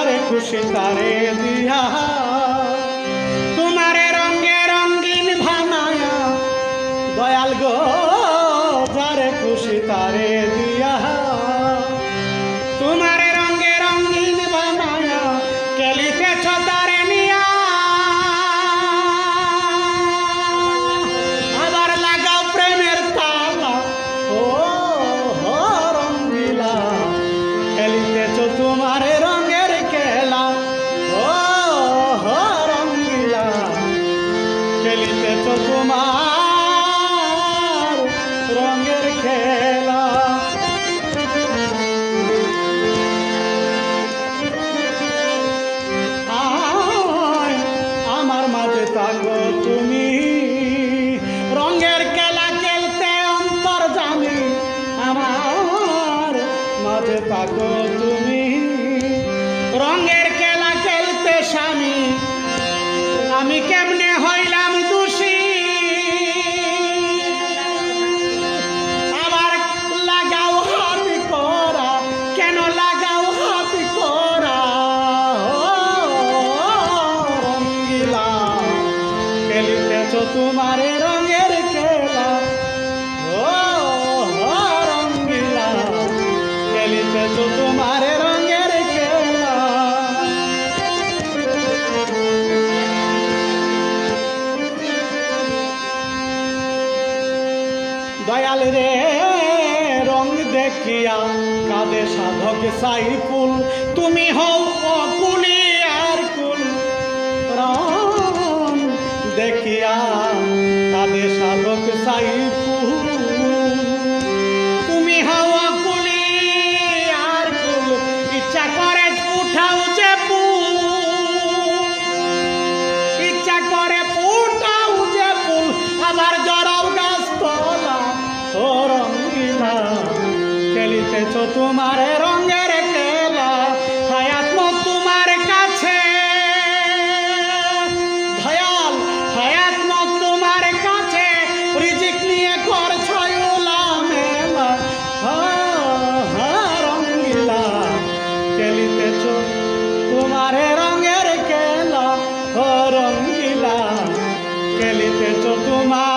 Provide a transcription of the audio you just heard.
যারে খুশি তারে দিয়া, তোমারে রঙে রঙিন বানায়া দয়াল গো যারে খুশি তারে দিয়া, তোমারে রঙে রঙিন বানায়া খেলিতেছ তারে নিয়া, আবার লাগাও প্রেমের তালা ও রঙ্গিলা, খেলিতেছ তোমারে রঙের খেলা ও রঙ্গিলা, খেলিতেছ তোমার রঙের খেলা। আমার মাঝে থাকো তুমি রঙের খেলা খেলতে অন্তর্যামী, আমার মাঝে থাকো তুমি রঙের খেলা খেলতে স্বামী, আমি কেমনে হইলাম দোষী, আবার লাগাও হাতি করা, কেন লাগাও হাতি করা রঙ্গিলা, খেলিতেছ তোমারে রঙের খেলা ও রঙ্গিলা, খেলিতেছ তোমারে রঙের খেলা। দয়াল রে রং দেখিয়া কাঁদে সাধক সাইফুল, তুমি হও অকুলি আর কুল, রং দেখিয়া কাঁদে সাধক সাইফুল, তুমি হও অকুলি আর কুল, ইচ্ছা করে উঠাও যে ফুল, ইচ্ছা করে ফুটাও যে ফুল, আবার জড়াও গাছ তলা ও রঙ্গিলা, খেলিতেছ তোমার রঙের খেলা, হায়াত মত তোমার কাছে দয়াল, হায়াত মত তোমার কাছে, রিজিক নিয়ে করছ উলামেলা রঙ্গিলা, খেলিতেছ তোমার রঙের খেলা ও রঙ্গিলা, খেলিতেছ তোমার